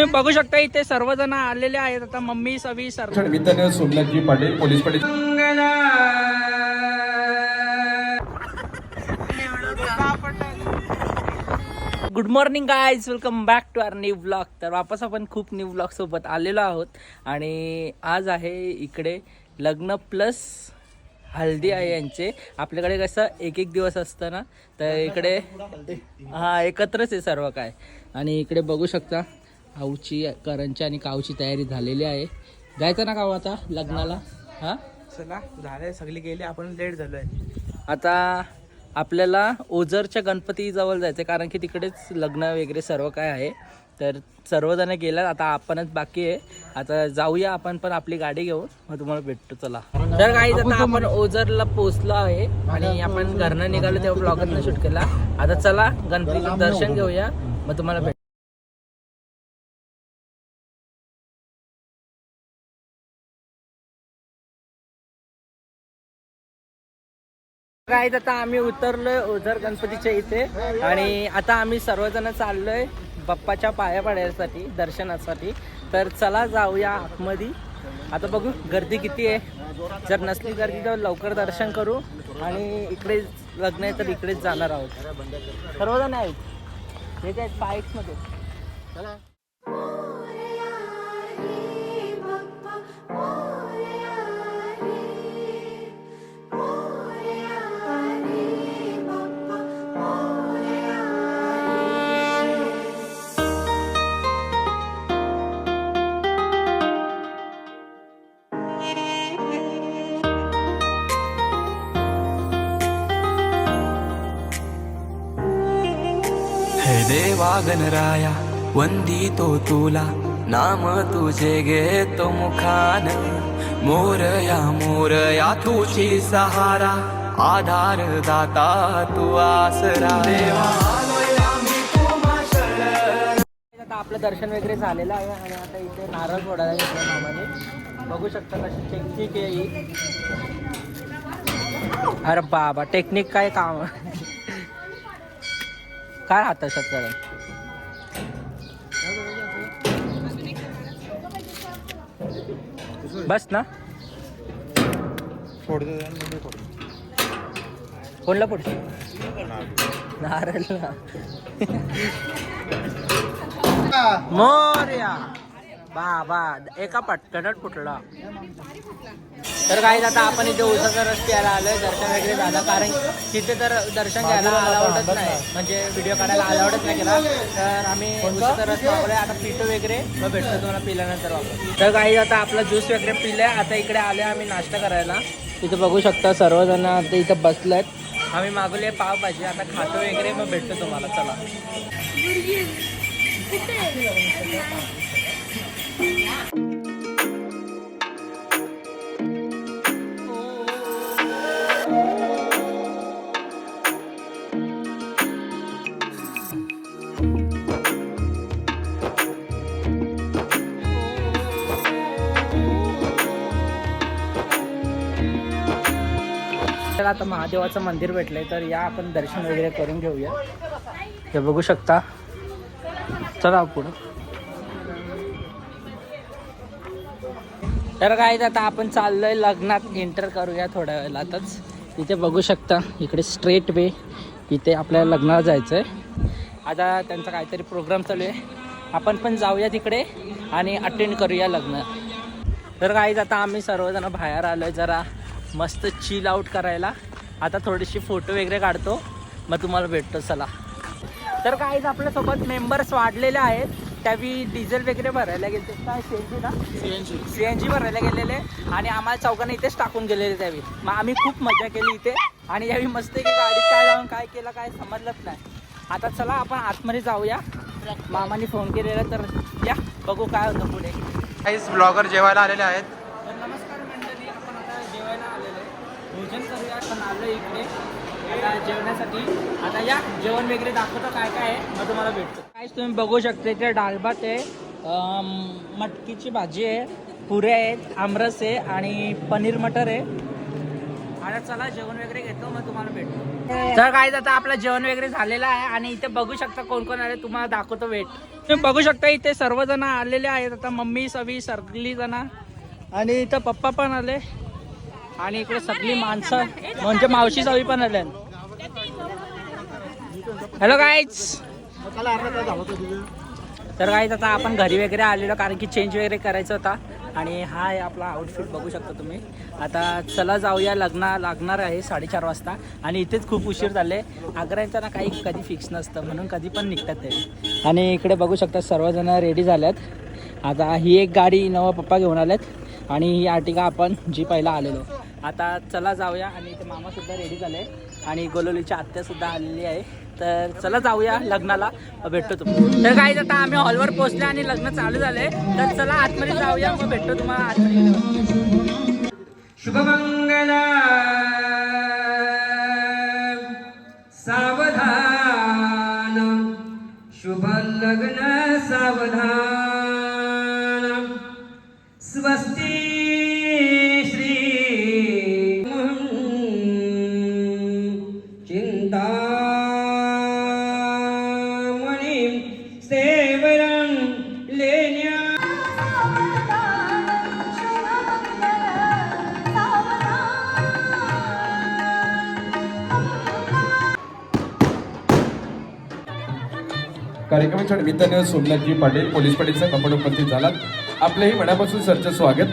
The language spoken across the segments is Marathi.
तुम्ही बघू शकता इथे सर्वजण आलेले आहेत. आता मम्मी सवी सर्व मित्र सोमनाथजी Patil police Patil. Good morning guys, welcome back to our new vlog. तर वापस आपण खूप न्यू व्लॉग सोबत आलेलो आहोत आणि आज आहे इकडे लग्न प्लस हल्दी आहे यांचे. आपल्याकडे कसं एक एक दिवस असतं ना, तर इकडे हा एकत्रच आहे सर्व काय. आणि इकडे बघू शकता आऊची करंची आणि काऊची तयारी झालेली आहे. जायचं ना काऊ आता लग्नाला? हा चला झाले, सगळे गेले, आपण लेट झालोय. आता आपल्याला ओझरच्या गणपती जवळ जायचं कारण की तिकडेच लग्न वगैरे सर्व काय आहे. तर सर्वजण गेल्यात, आता आपणच बाकी आहे. आता जाऊया आपण पण आपली गाडी घेऊन, मग तुम्हाला भेटतो. चला तर काही आता आपण ओझरला पोहोचलो आहे आणि आपण घरनं निघालो तेव्हा ब्लॉगरनं शूट केला. आता चला गणपतीचं दर्शन घेऊया, मग तुम्हाला भेट. काय आता आम्ही उतरलोय ओझर गणपतीच्या इथे आणि आता आम्ही सर्वजण चाललोय बाप्पाच्या पाया पडण्यासाठी, दर्शनासाठी. तर चला जाऊया आतमध्ये. आता बघू गर्दी किती आहे. जर नसली गर्दी तर लवकर दर्शन करू आणि इकडे लग्न आहे तर इकडेच जाणार आहोत. सर्वजण आहेत हे काय बाईक्समध्ये. चला देवा गणराया वंदितो तुला, नाम तुझे घेतो मुखान. मोरया तुझी सहारा, आधार दाता तू आसरा. देवा आता आपलं दर्शन वगैरे झालेलं आहे आणि आता इथे नारळ फोडायला घेतलं मामाने. बघू शकता कशी टेक्निक आहे ही. अरे बाबा टेक्निक काय काम काय हात शेतकऱ्या. बस ना कोणला पुढे नारळला मोरया बाबा एका पटकनच फुटला. तर काही आता आपण इथे उसाचा रस प्यायला आलोय. दर्शन वगैरे झालं कारण तिथे तर दर्शन घ्यायला अलाउडच नाही, म्हणजे व्हिडिओ काढायला अलाउडच नाही केला. तर आम्ही उसाचा रस वापरलाय. आता पितो वगैरे मग भेटतो तुम्हाला पिल्यानंतर वापर. तर काही आता आपला ज्यूस वगैरे पिलाय. आता इकडे आले आम्ही नाश्ता करायला. इथे बघू शकता सर्वजण आता इथं बसलेत. आम्ही मागवले पावभाजी, आता खातो वगैरे मग भेटतो तुम्हाला. चला आता महादेवाचं मंदिर भेटलंय, तर या आपण दर्शन वगैरे करून घेऊया. हे बघू शकता. चला पुढं. तर काय आता आपण चाललोय लग्नात, एंटर करूया थोड्या वेळातच. इथे बघू शकता इकडे स्ट्रेट वे इथे आपल्याला लग्नाला जायचं आहे. आता त्यांचा काहीतरी प्रोग्राम चालू आहे, आपण पण जाऊया तिकडे आणि अटेंड करूया लग्न. तर काय आता आम्ही सर्वजण बाहेर आलोय जरा मस्त चिल आउट करायला. आता थोडीशी फोटो वगैरे काढतो, मग तुम्हाला भेटतो. चला तर काय आपल्यासोबत मेंबर्स वाढलेले आहेत. त्यावेळी डिझेल वगैरे भरायला गेले, काय सीएनजी ना, सीएनजी भरायला गेलेले आणि आम्हाला चौघांना इथेच टाकून गेलेले. त्यावेळी मग आम्ही खूप मजा केली इथे आणि यावेळी मस्त की गाडीत काय जाऊन काय केलं काय समजलंच नाही. आता चला आपण आतमध्ये जाऊया. मामाने फोन केलेला, तर या बघू काय होतं पुढे. काहीच ब्लॉगर जेवायला आलेले आहेत. तर नमस्कार मंडळी, आपण आता जेवायला आलेलो आहे. भोजन करूया. आपण आलो इकडे आता जेवण्यासाठी. आता या जेवण वगैरे दाखवतो काय काय आहे, मग तुम्हाला भेटतो. काहीच तुम्ही बघू शकता इथे डाळ भात आहे, मटकीची भाजी आहे, पुऱ्या आहेत, आमरस आहे आणि पनीर मटर आहे आता चला जेवण वगैरे घेतो मग तुम्हाला भेटतो. तर काय आता आपलं जेवण वगैरे झालेलं आहे आणि इथे बघू शकता कोण कोण आले तुम्हाला दाखवतो वेट. तुम्ही बघू शकता इथे सर्वजण आलेले आहेत. आता मम्मी सगळी सगळी जण आणि इथं पप्पा पण आले आणि इकडे सगळी माणसं म्हणजे मावशी सगळी पण आल्या. Hello guys. तर गाईज आता आपण घरी वगैरे आलेलो कारण की चेंज वगैरे करायचं होता आणि हा आहे आपला आउटफिट बघू शकता तुम्ही. आता चला जाऊया. लागणार आहे 4:30 वाजता आणि इथेच खूप उशीर झाले. आग्र्याचं ना काही कधी फिक्स नसतं म्हणून कधी पण निघतात ते. आणि इकडे बघू शकता सर्वजण रेडी झाल्यात. आता ही एक गाडी इनोवा पप्पा घेऊन आल्यात आणि ही आर्टिका आपण जी पहिला आलेलो. आता चला जाऊया. आणि इथे मामासुद्धा रेडी झाले आणि गोलोलीची आत्यासुद्धा आलेली आहे. तर चला जाऊया लग्नाला भेटतो तुम्ही. तर काय आता आम्ही हॉलवर पोहोचले आणि लग्न चालू झाले. तर चला आतमध्ये जाऊया मग भेटतो तुम्हाला आतमध्ये. शुभमंगल सावधान शुभ लग्न सावधान स्वस्ती श्री चिंता सेवरं लेण्या. कार्यक्रमाच्या निमित्ताने सोमनाथजी पाटील पोलीस पाटीलचा कंपनी उपस्थित झालात. आपलंही मनापासून सरचं स्वागत.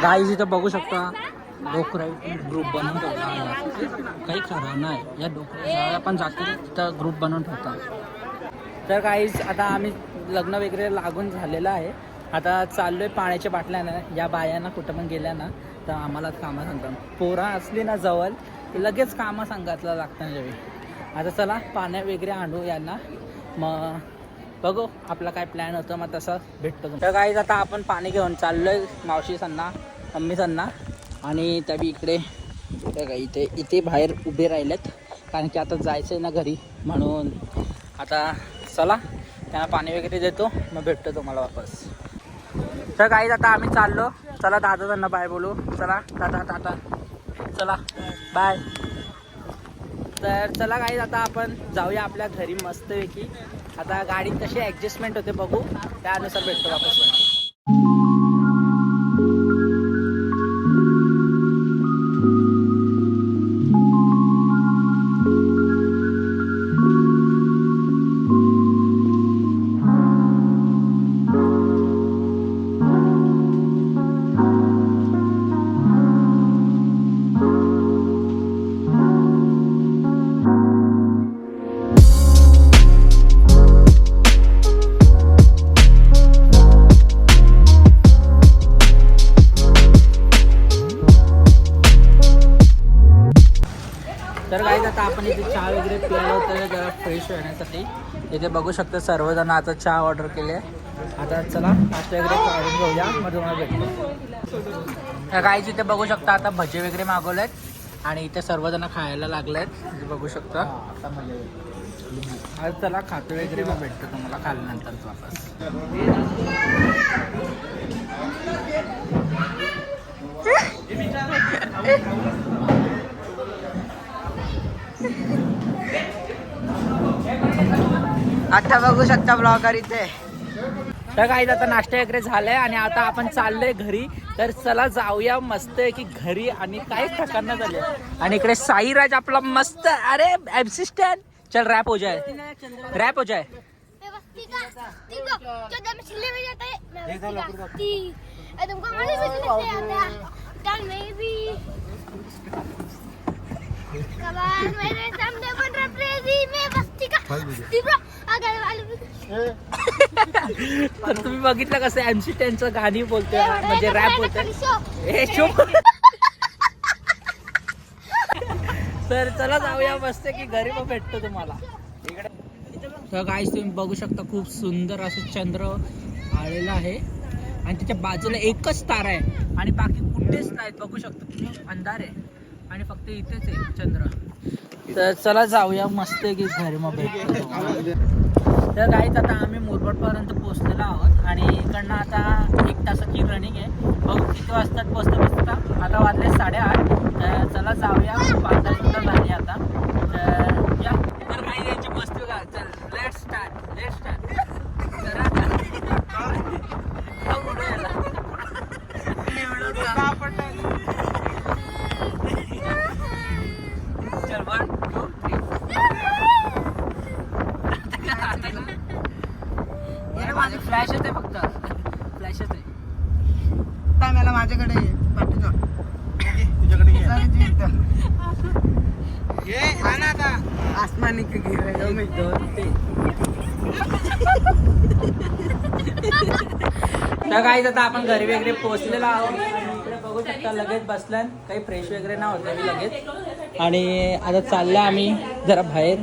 गाईज इथं बघू शकता डोकराई ग्रुप बनवून ठेवला. काही खरं नाही या डोकराई आपण जातील तिथं ग्रुप बनवून ठेवतात. तर गाईज आता आम्ही लग्न वगैरे लागून झालेलं आहे. आता चाललो आहे पाण्याच्या बाटल्यानं. या बायांना कुठं पण गेल्या ना तर आम्हाला कामं सांगतात. पोरा असली ना जवळ लगेच कामं सांगायला लागतं जेवी. आता चला पाण्या वगैरे आणू यांना मग बघू आपला काय प्लॅन होतं मग तसं भेटतो. तर गाईज आता आपण पाणी घेऊन चाललो आहे मावशी सांना मम्मी सांना आणि त्याबी इकडे इथे बाहेर उभे राहिलेत कारण की आता जायचं आहे ना घरी म्हणून. आता चला त्यांना पाणी वगैरे देतो मग भेटतो तुम्हाला वापस. तर गाईज आता आम्ही चाललो. चला दादा त्यांना बाय बोलू. चला दादा चला बाय. तर चला गाईज आता आपण जाऊया आपल्या घरी मस्तपैकी. आता गाडीत कशी ॲडजस्टमेंट होते बघू त्यानुसार भेटतो वापस. तर गाईज आता आपण इथे चहा वगैरे पिलं होतं जरा फ्रेश होण्यासाठी. इथे बघू शकता सर्वजण आता चहा ऑर्डर केले. आता चला नाश्ता वगैरे काढून घेऊया मग तुम्हाला भेटतो. तर गाईज इथे बघू शकता आता भजी वगैरे मागवलेत आणि इथे सर्वजण खायला लागलेत. इथे बघू शकता. आज चला खातो वगैरे मग भेटतो तुम्हाला खाल्ल्यानंतर वापस. आता बघू शकता ब्लॉगर इथे. तर काही आता नाश्ता वगैरे झालाय आणि आता आपण चाललोय घरी. तर चला जाऊया मस्त की घरी आणि काहीच ठिकाण झाले. आणि इकडे साईराज आपला मस्त अरे असिस्टंट चल रैप हो जाए रैप हो जाए. तर तुम्ही बघितलं कसं MC त्यांचं गाणी बोलतोय म्हणजे रॅप बोलतोय. तर चला जाऊया मस्त की घरी मग भेटतो तुम्हाला. तर गाईस तुम्ही बघू शकता खूप सुंदर असं चंद्र आलेलं आहे आणि त्याच्या बाजूला एकच तारा आहे आणि बाकी कुठेच नाहीत. बघू शकतो तुम्ही, अंधार आहे आणि फक्त इथेच आहे चंद्र. तर चला जाऊया मस्त की घरी मग भेटतो. तर काहीच आता आम्ही मुरबाडपर्यंत पोहोचलेलो आहोत आणि इकडनं आता 1 तासाची रनिंग आहे. बघू किती वाजतात बसता. आता वाजले 8:30. तर चला जाऊया. 5 मिनिटं झाली आता. तर या तर काही यांची बसतो का. चल लेट स्टार्ट. चल 1 2 3 माझे फ्लॅशच आहे फक्त. फ्लॅशच आहे. मला माझ्याकडे तुझ्याकडे आसमानी तर काहीच आता आपण घरी वगैरे पोहोचलेलो आहोत. इकडे बघू शकता लगेच बसलाय. काही फ्रेश वगैरे नाही होत लगेच. आणि आता चाललं आम्ही जरा बाहेर.